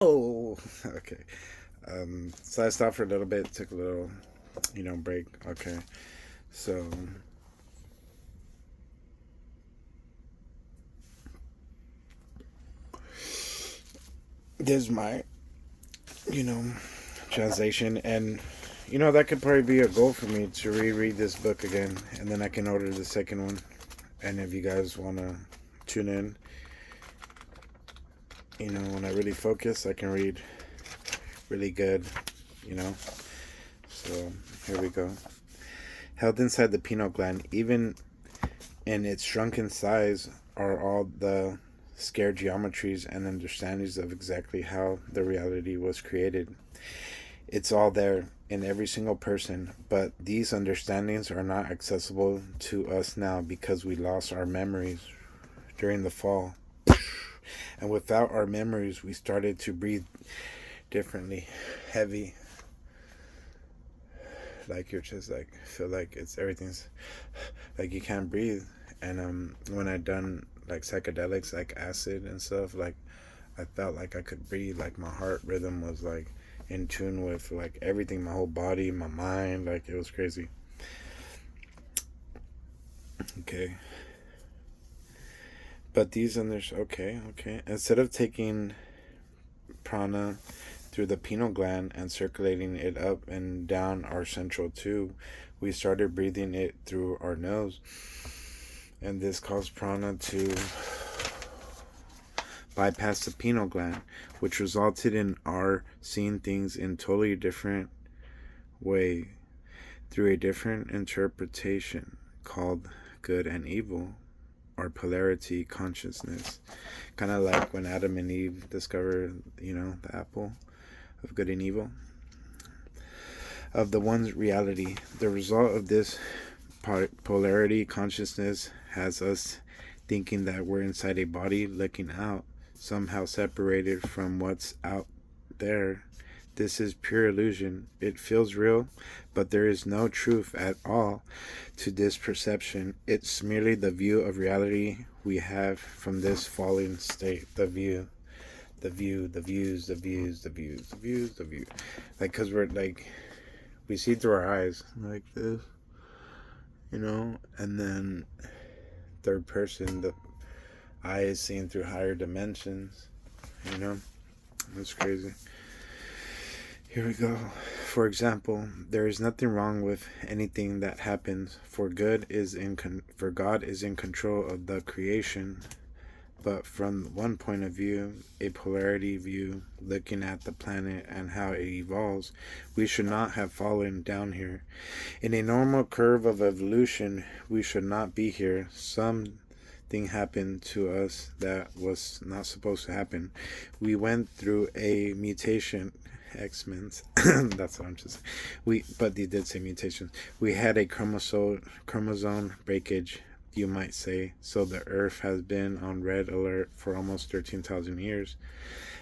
Oh, okay. So I stopped for a little bit, took a little, break. Okay. So there's my, you know, translation, and that could probably be a goal for me to reread this book again, and then I can order the second one. And if you guys wanna tune in, when I really focus, I can read really good, you know. So here we go. Held inside the pineal gland, even in its shrunken size, are all the scared geometries and understandings of exactly how the reality was created. It's all there in every single person, but these understandings are not accessible to us now because we lost our memories during the fall. And without our memories, we started to breathe differently, heavy, like you're just like feel like it's everything's like you can't breathe. And when I done like psychedelics, like acid and stuff, like I felt like I could breathe. Like my heart rhythm was like in tune with like everything, my whole body, my mind. Like it was crazy. Okay, but these others, okay. Instead of taking prana through the pineal gland and circulating it up and down our central tube, we started breathing it through our nose, and this caused prana to bypass the pineal gland, which resulted in our seeing things in totally different way through a different interpretation called good and evil, or polarity consciousness. Kind of like when Adam and Eve discovered, the apple of good and evil, of the one's reality. The result of this polarity consciousness has us thinking that we're inside a body looking out, somehow separated from what's out there. This is pure illusion. It feels real, but there is no truth at all to this perception. It's merely the view of reality we have from this falling state. The view, the view, the views, the views, the views, the views, the view. Like, because we're like, we see through our eyes like this, and then third person, the eye is seen through higher dimensions, you know? That's crazy. Here we go. For example, there is nothing wrong with anything that happens, for for God is in control of the creation. But from one point of view, a polarity view, looking at the planet and how it evolves, we should not have fallen down here. In a normal curve of evolution, we should not be here. Something happened to us that was not supposed to happen. We went through a mutation. X-Men. That's what I'm just saying. But they did say mutation. We had a chromosome breakage, you might say. So the Earth has been on red alert for almost 13,000 years,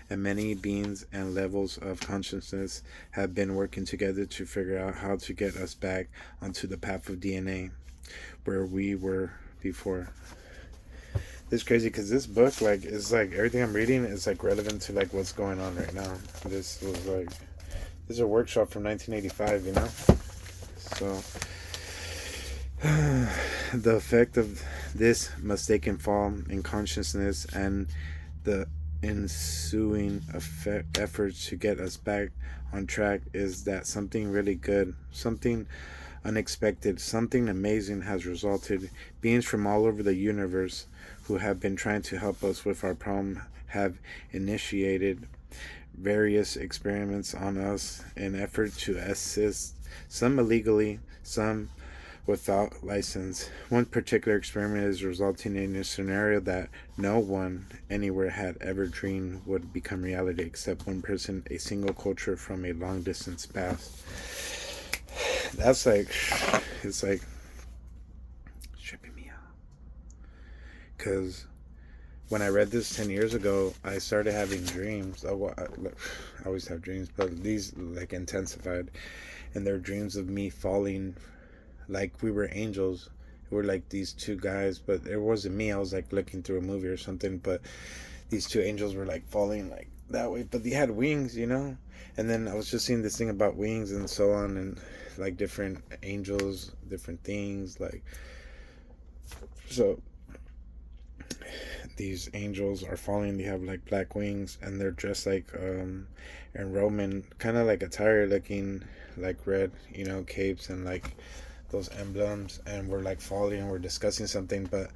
and many beings and levels of consciousness have been working together to figure out how to get us back onto the path of DNA where we were before. It's crazy because this book, like, is like everything I'm reading is like relevant to like what's going on right now. This is a workshop from 1985, So the effect of this mistaken fall in consciousness and the ensuing efforts to get us back on track is that something really good, something unexpected, something amazing has resulted. Beings from all over the universe who have been trying to help us with our problem have initiated various experiments on us in effort to assist, some illegally, some without license. One particular experiment is resulting in a scenario that no one anywhere had ever dreamed would become reality except one person, a single culture from a long distance past. That's like, it's like tripping me out. Because when I read this 10 years ago, I started having dreams. I always have dreams, but these like intensified. And they're dreams of me falling like we were angels. We were like these two guys, but it wasn't me. I was like looking through a movie or something, but these two angels were like falling like that way, but they had wings, And then I was just seeing this thing about wings and so on, and like different angels, different things, like so. These angels are falling. They have like black wings, and they're dressed like in Roman kind of like attire, looking like red, capes and like those emblems. And we're like falling, and we're discussing something, but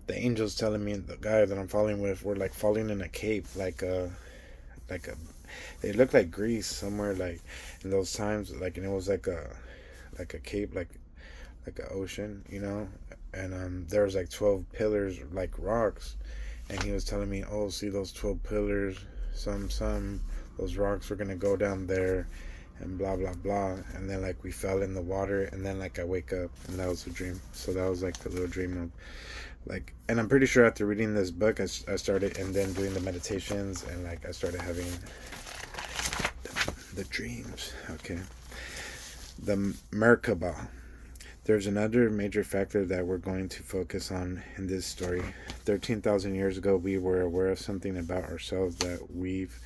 the angel's telling me the guy that I'm falling with, we're like falling in a cape, like a they look like Greece somewhere, like in those times, like, and it was like a cape, like an ocean, and there was like 12 pillars, like rocks, and he was telling me, oh, see those 12 pillars, some those rocks were gonna go down there, and blah blah blah, and then like we fell in the water, and then like I wake up, and that was a dream. So that was like the little dream of like, and I'm pretty sure after reading this book, I started, and then doing the meditations, and like I started having the dreams. Okay, the Merkaba. There's another major factor that we're going to focus on in this story. 13,000 years ago, we were aware of something about ourselves that we've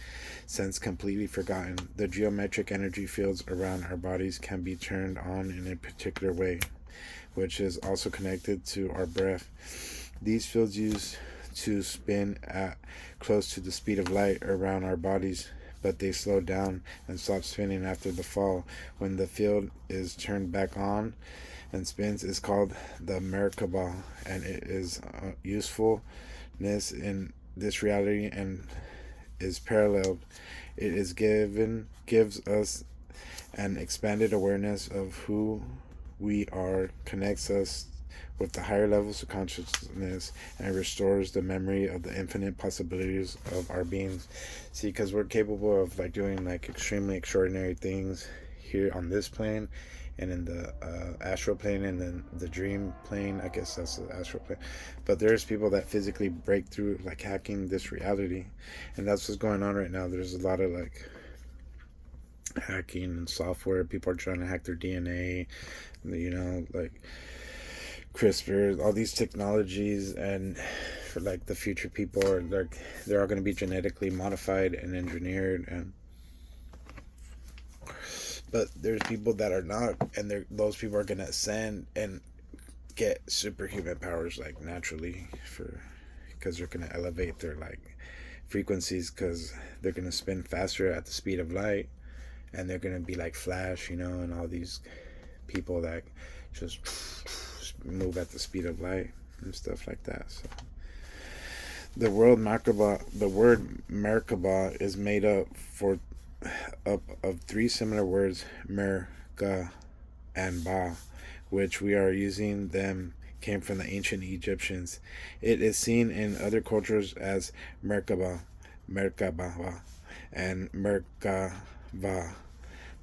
since completely forgotten. The geometric energy fields around our bodies can be turned on in a particular way, which is also connected to our breath. These fields used to spin at close to the speed of light around our bodies, but they slow down and stop spinning after the fall. When the field is turned back on and spins, is called the Merkaba, and it is usefulness in this reality and is paralleled. It is gives us an expanded awareness of who we are, connects us with the higher levels of consciousness, and restores the memory of the infinite possibilities of our beings. See, because we're capable of like doing like extremely extraordinary things here on this plane, and in the astral plane, and then the dream plane. I guess that's the astral plane. But there's people that physically break through, like hacking this reality, and that's what's going on right now. There's a lot of like hacking and software. People are trying to hack their DNA, like CRISPR, all these technologies, and for like the future people are like they're all going to be genetically modified and engineered, and but there's people that are not, and those people are going to ascend and get superhuman powers like naturally, because they're going to elevate their like frequencies, because they're going to spin faster at the speed of light, and they're going to be like Flash, and all these people that just move at the speed of light and stuff like that. So the word Merkaba is made up of three similar words, Merka and Ba, which we are using them came from the ancient Egyptians. It is seen in other cultures as Merkaba, and Merkava.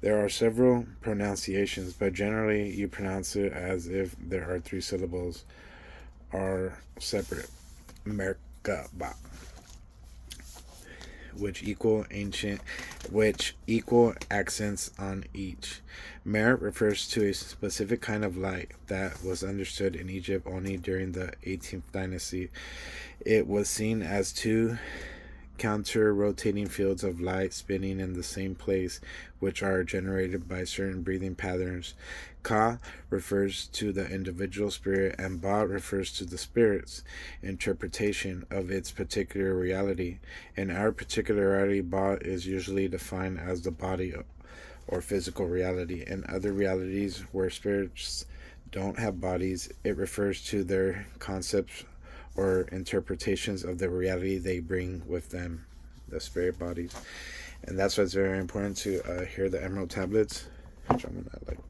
There are several pronunciations, but generally you pronounce it as if there are three syllables are separate. Merkaba, which equal accents on each. Mer refers to a specific kind of light that was understood in Egypt only during the 18th dynasty. It was seen as two counter-rotating fields of light spinning in the same place, which are generated by certain breathing patterns. Ka refers to the individual spirit, and Ba refers to the spirit's interpretation of its particular reality. In our particular reality, Ba is usually defined as the body or physical reality. In other realities where spirits don't have bodies, it refers to their concepts or interpretations of the reality they bring with them, the spirit bodies. And that's why it's very important to hear the Emerald Tablets, which I'm gonna like,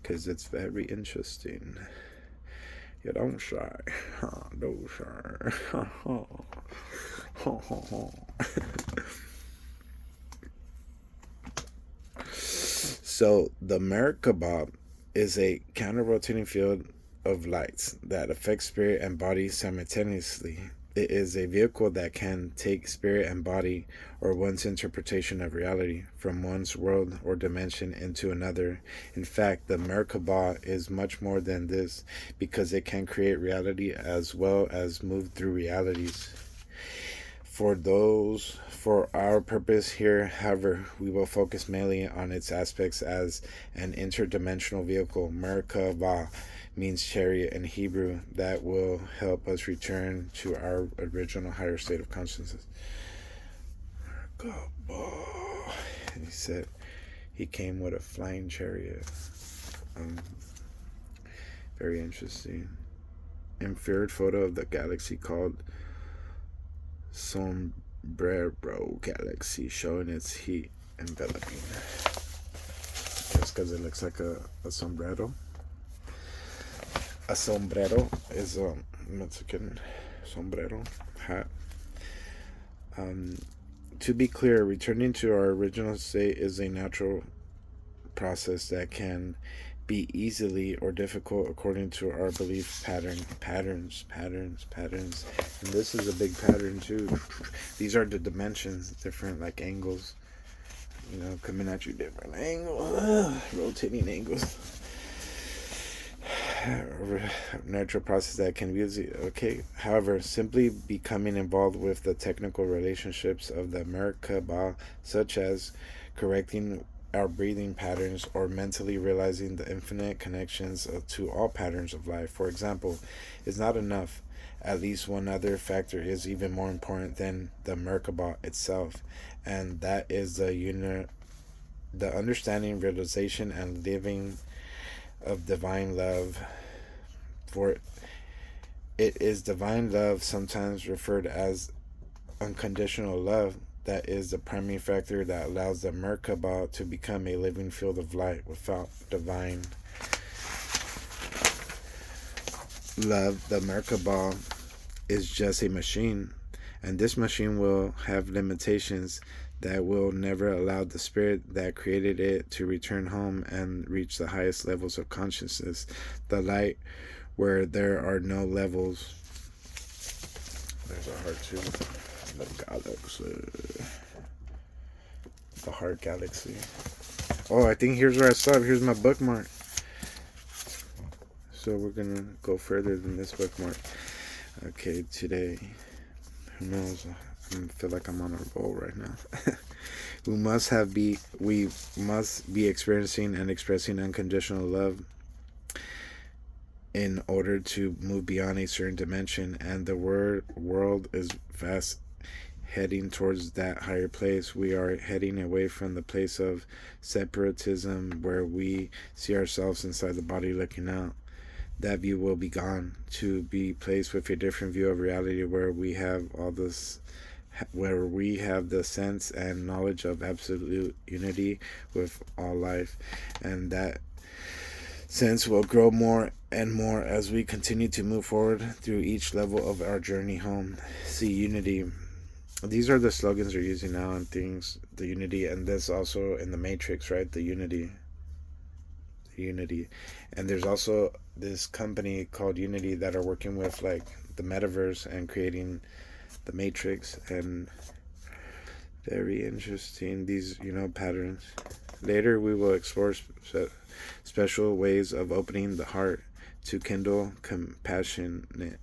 because it's very interesting. You don't shy, don't shy. So the Merkaba is a counter-rotating field of lights that affect spirit and body simultaneously. It is a vehicle that can take spirit and body, or one's interpretation of reality, from one's world or dimension into another. In fact, the Merkaba is much more than this, because it can create reality as well as move through realities. For our purpose here, however, we will focus mainly on its aspects as an interdimensional vehicle. Merkava means chariot in Hebrew, that will help us return to our original higher state of consciousness. Merkaba. He said he came with a flying chariot. Very interesting. Infrared photo of the galaxy called Sombrero Galaxy, showing its heat enveloping. Just because it looks like a sombrero. A sombrero is a Mexican sombrero hat. To be clear, returning to our original state is a natural process that can be easily or difficult according to our belief patterns. And this is a big pattern too. These are the dimensions, different like angles, coming at you different angles, rotating angles. Natural process that can be easy. Okay. However, simply becoming involved with the technical relationships of the Merkaba, such as correcting our breathing patterns or mentally realizing the infinite connections to all patterns of life, for example, is not enough. At least one other factor is even more important than the Merkaba itself, and that is the understanding, realization, and living of divine love. For it is divine love, sometimes referred as unconditional love, that is the primary factor that allows the Merkaba to become a living field of light. Without divine love, the Merkaba is just a machine, and this machine will have limitations that will never allow the spirit that created it to return home and reach the highest levels of consciousness, the light where there are no levels. There's a heart too. The galaxy. The heart galaxy. Oh, I think here's where I stopped. Here's my bookmark. So we're gonna go further than this bookmark. Okay, today, who knows? I feel like I'm on a roll right now. we must be experiencing and expressing unconditional love in order to move beyond a certain dimension, and the world is fast heading towards that higher place. We are heading away from the place of separatism where we see ourselves inside the body looking out. That view will be gone to be placed with a different view of reality where we have the sense and knowledge of absolute unity with all life, and that sense will grow more and more as we continue to move forward through each level of our journey home. See, unity. These are the slogans they're using now and things. The unity, and this also in the Matrix, right? The unity. And there's also this company called Unity that are working with like the metaverse and creating the Matrix, and very interesting, these patterns. Later we will explore special ways of opening the heart to kindle compassionate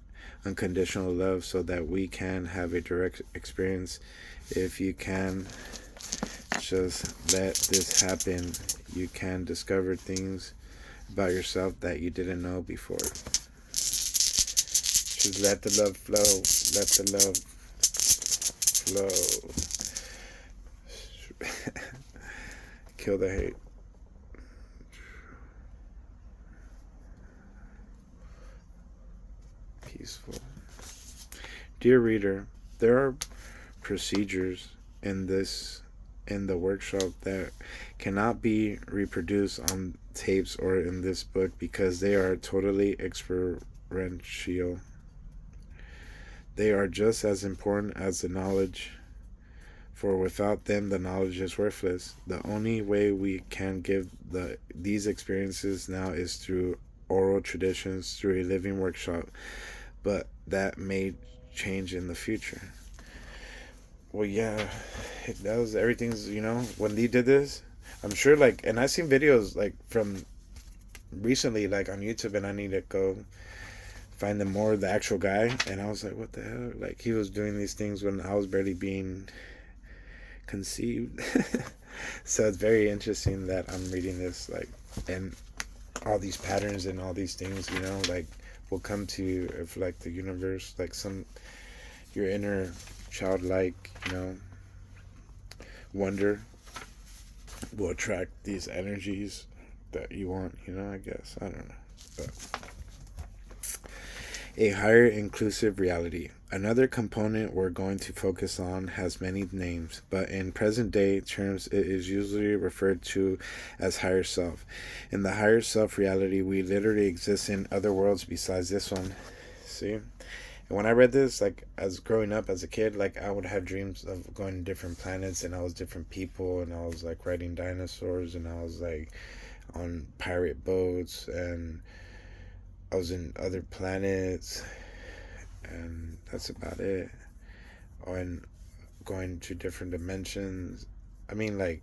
unconditional love so that we can have a direct experience. If you can just let this happen, you can discover things about yourself that you didn't know before. Just let the love flow. Let the love flow. Kill the hate. Peaceful. Dear reader, there are procedures in the workshop that cannot be reproduced on tapes or in this book because they are totally experiential. They are just as important as the knowledge, for without them the knowledge is worthless. The only way we can give these experiences now is through oral traditions, through a living workshop, but that may change in the future. Well, yeah, it does. Everything's, when they did this, I'm sure, and I've seen videos, from recently, on YouTube, and I need to go find them more the actual guy. And I was like, what the hell? Like, he was doing these things when I was barely being conceived. So it's very interesting that I'm reading this, like, and all these patterns and all these things, you know, like, will come to you if, like, the universe, like, your inner childlike, you know, wonder will attract these energies that you want, you know, I guess. I don't know. But a higher inclusive reality. Another component we're going to focus on has many names, but in present day terms, it is usually referred to as higher self. In the higher self reality, we literally exist in other worlds besides this one. See? And when I read this, like, as growing up as a kid, like, I would have dreams of going to different planets, and I was different people, and I was like riding dinosaurs, and I was like on pirate boats, and I was in other planets, and that's about it. And going to different dimensions. I mean, like,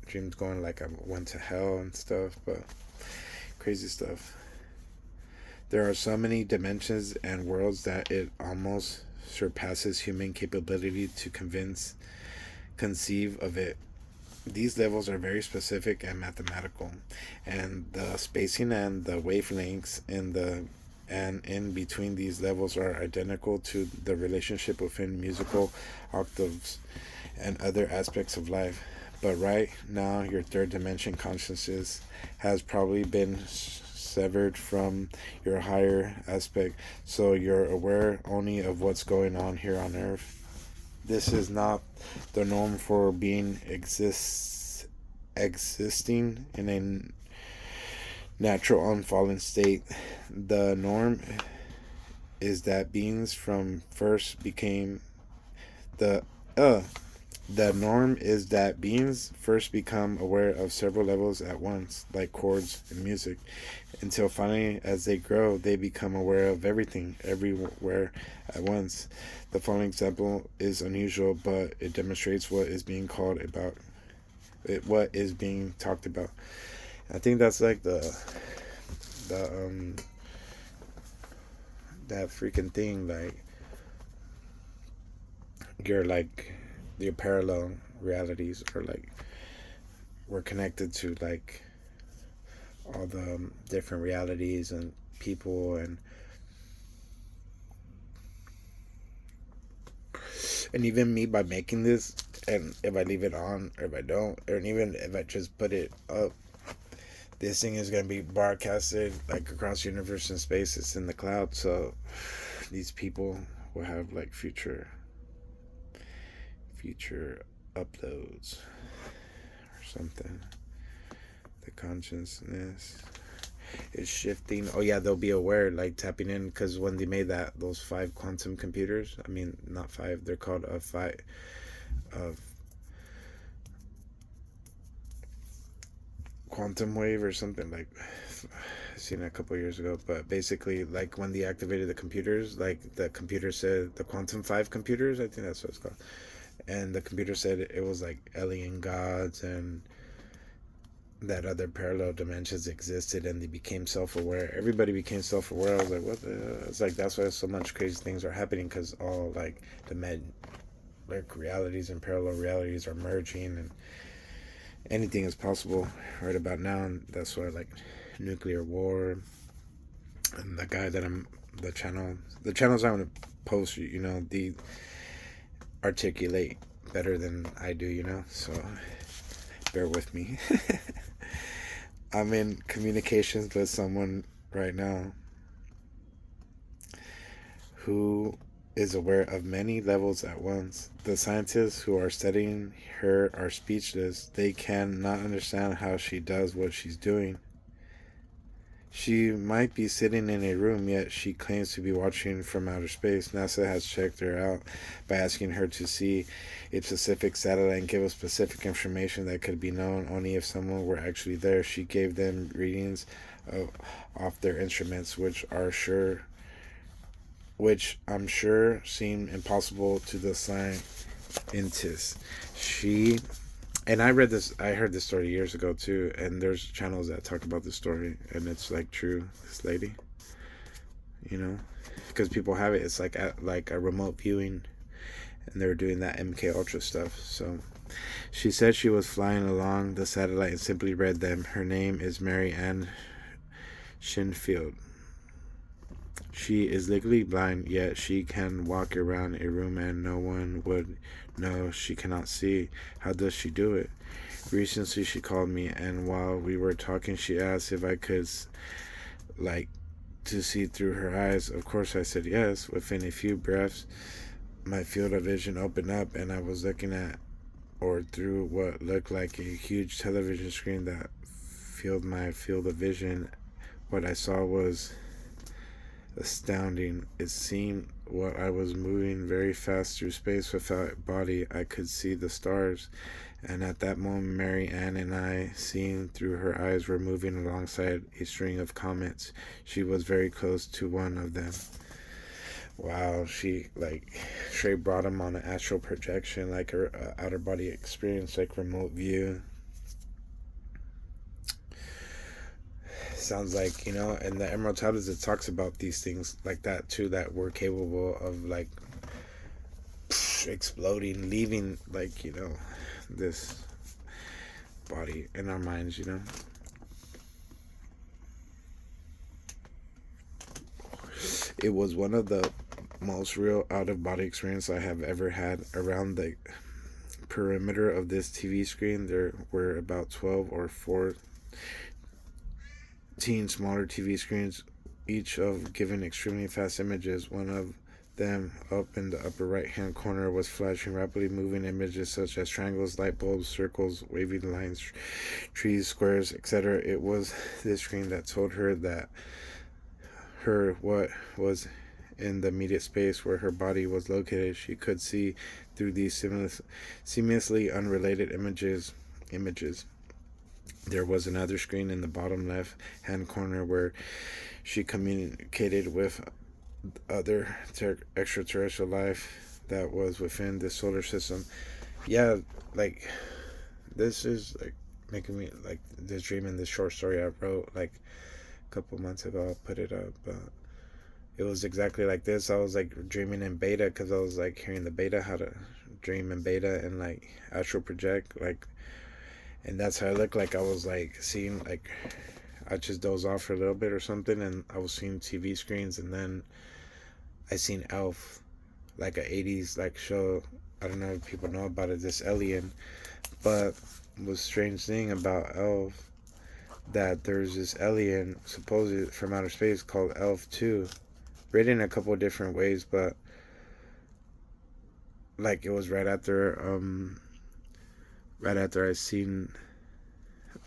dreams going like I went to hell and stuff, but crazy stuff. There are so many dimensions and worlds that it almost surpasses human capability to conceive of it. These levels are very specific and mathematical, and the spacing and the wavelengths in between these levels are identical to the relationship within musical octaves and other aspects of life. But right now, your third dimension consciousness has probably been severed from your higher aspect, so you're aware only of what's going on here on Earth. This is not the norm for being existing in a natural unfallen state. The norm is that beings from first became the the norm is that beings first become aware of several levels at once, like chords in music, until finally, as they grow, they become aware of everything, everywhere at once. The following example is unusual, but it demonstrates what is being what is being talked about. I think that's like the that freaking thing, like, you're like your parallel realities, or like we're connected to like all the different realities and people, and even me by making this, and if I leave it on or if I don't, or even if I just put it up, this thing is going to be broadcasted like across the universe and space. It's in the cloud, so these people will have like future uploads or something. The consciousness is shifting. Oh yeah, they'll be aware, like tapping in, because when they made those 5 quantum computers, I mean, not 5, they're called a 5 of quantum wave or something, like, I seen it a couple years ago. But basically, like, when they activated the computers, like, the computer said, the quantum 5 computers, I think that's what it's called, and the computer said it was like alien gods, and that other parallel dimensions existed, and they became self-aware. Everybody became self-aware. I was like, what the hell? It's like, that's why so much crazy things are happening, because all like the like realities and parallel realities are merging, and anything is possible right about now. And that's why, like, nuclear war, and the guy that the channels I'm gonna post, you know, the articulate better than I do, you know, so bear with me. I'm in communications with someone right now who is aware of many levels at once. The scientists who are studying her are speechless. They cannot understand how she does what she's doing. She might be sitting in a room, yet she claims to be watching from outer space. NASA has checked her out by asking her to see a specific satellite and give us specific information that could be known only if someone were actually there. She gave them readings off their instruments, which I'm sure seem impossible to the scientists. And I heard this story years ago too, and there's channels that talk about this story, and it's like true. This lady, you know, because people have it. It's like like a remote viewing, and they were doing that MK Ultra stuff. So she said she was flying along the satellite and simply read them. Her name is Mary Ann Shinfield. She is legally blind, yet she can walk around a room and no one would know she cannot see. How does she do it? Recently, she called me, and while we were talking, she asked if I could, like, to see through her eyes. Of course, I said yes. Within a few breaths, my field of vision opened up, and I was looking at or through what looked like a huge television screen that filled my field of vision. What I saw was astounding. It seemed what I was moving very fast through space without body. I could see the stars, and at that moment, Mary Ann and I, seeing through her eyes, were moving alongside a string of comets. She was very close to one of them. Wow, she like straight brought him on an astral projection, like her outer body experience, like remote view. Sounds like, you know, and the Emerald Tablets, it talks about these things like that too, that we're capable of like exploding, leaving, like, you know, this body in our minds, you know. It was one of the most real out of body experience I have ever had. Around the perimeter of this TV screen, there were about 12 or 14 smaller TV screens, each of giving extremely fast images. One of them, up in the upper right hand corner, was flashing rapidly moving images such as triangles, light bulbs, circles, wavy lines, trees, squares, etc. It was this screen that told her what was in the immediate space where her body was located. She could see through these seamlessly unrelated images. There was another screen in the bottom left hand corner where she communicated with other extraterrestrial life that was within the solar system. Yeah, like, this is like making me like this dream in this short story I wrote like a couple months ago. I put it up, but it was exactly like this. I was like dreaming in beta because I was like hearing the beta, how to dream in beta and like astral project, like, and that's how I looked. Like I was like seeing, like, I just dozed off for a little bit or something, and I was seeing TV screens, and then I seen Elf, like a 80s like show. I don't know if people know about it, this alien, but the strange thing about Elf, that there's this alien supposedly from outer space called Elf 2, written a couple of different ways, but like it was right after I seen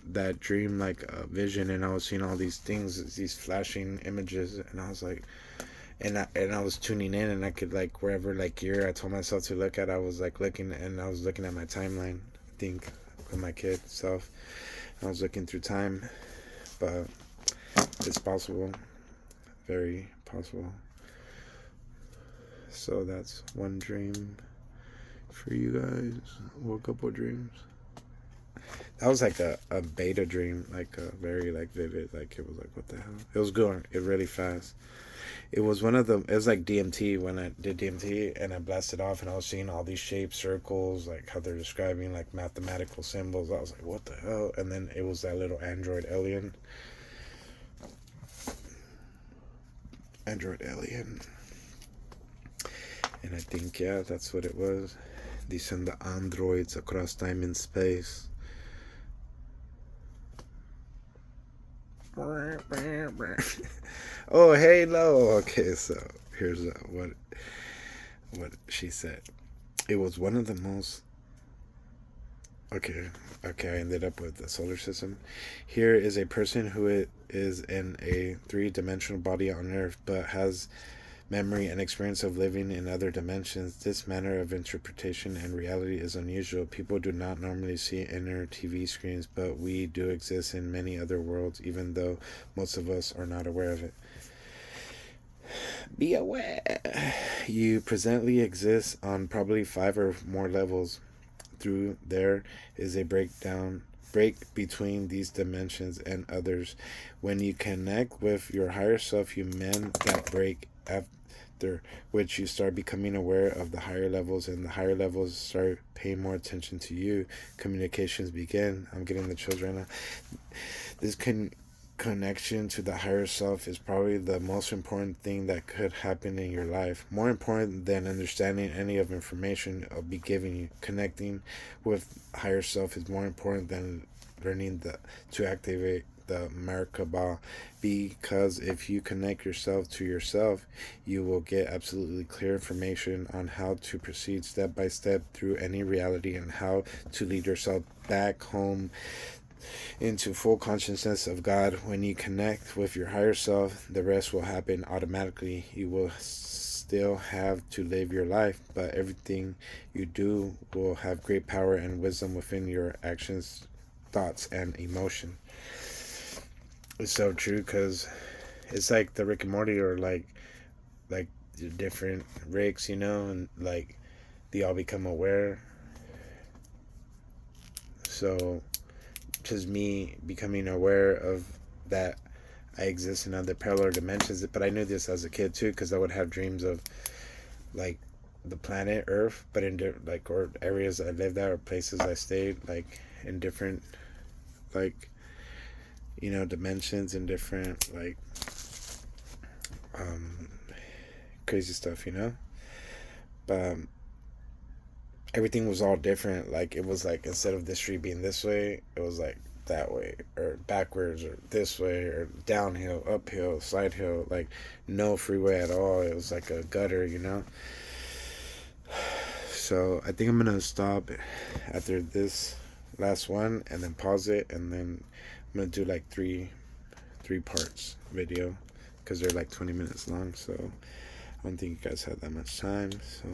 that dream, like a vision, and I was seeing all these things, these flashing images, and I was like, and I was tuning in, and I could, like, wherever like year I told myself to look at, I was like looking, and I was looking at my timeline, I think, with my kid self. I was looking through time, but it's possible, very possible. So that's one dream for you guys. Woke up with dreams. That was like a beta dream, like a very like vivid, like it was like, what the hell? It was going it really fast. It was one of the, it was like DMT, when I did DMT and I blasted off and I was seeing all these shapes, circles, like how they're describing like mathematical symbols. I was like, what the hell? And then it was that little Android alien. And I think, yeah, that's what it was. They send the androids across time and space. Oh, Halo. Okay, so here's what she said. It was one of the most. Okay, I ended up with the solar system. Here is a person who is in a three-dimensional body on Earth, but has memory and experience of living in other dimensions. This manner of interpretation and reality is unusual. People do not normally see inner TV screens, but we do exist in many other worlds, even though most of us are not aware of it. Be aware. You presently exist on probably 5 or more levels. Through there is a breakdown break between these dimensions and others. When you connect with your higher self, you mend that break, after which you start becoming aware of the higher levels, and the higher levels start paying more attention to you. Communications begin. I'm getting the chills right now. This connection to the higher self is probably the most important thing that could happen in your life. More important than understanding any of information I'll be giving you. Connecting with higher self is more important than learning to activate the Merkaba, because if you connect yourself to yourself, you will get absolutely clear information on how to proceed step by step through any reality, and how to lead yourself back home into full consciousness of God. When you connect with your higher self, the rest will happen automatically. You will still have to live your life, but everything you do will have great power and wisdom within your actions, thoughts, and emotion. It's so true, because it's like the Rick and Morty, or like the different Ricks, and like they all become aware. So just me becoming aware of that I exist in other parallel dimensions. But I knew this as a kid too, because I would have dreams of like the planet Earth, but in like, or areas I lived at, or places I stayed, like in different, like, dimensions, and different, like, um crazy stuff, but everything was all different. Like, it was like, instead of this street being this way, it was like that way, or backwards, or this way, or downhill, uphill, side hill, like no freeway at all. It was like a gutter. So I think I'm gonna stop after this last one, and then pause it, and then I'm gonna do like three parts video, because they're like 20 minutes long. So I don't think you guys have that much time. So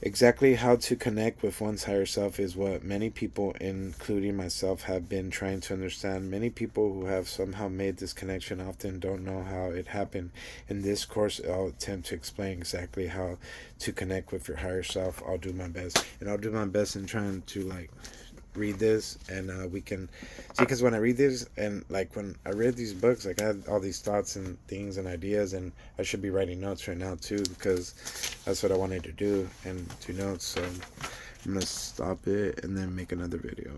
exactly how to connect with one's higher self is what many people, including myself, have been trying to understand. Many people who have somehow made this connection often don't know how it happened. In this course, I'll attempt to explain exactly how to connect with your higher self. I'll do my best, and I'll do my best in trying to like read this, and we can see, because when I read this, and like when I read these books, like I had all these thoughts and things and ideas, and I should be writing notes right now too, because that's what I wanted to do, and do notes. So I'm gonna stop it and then make another video.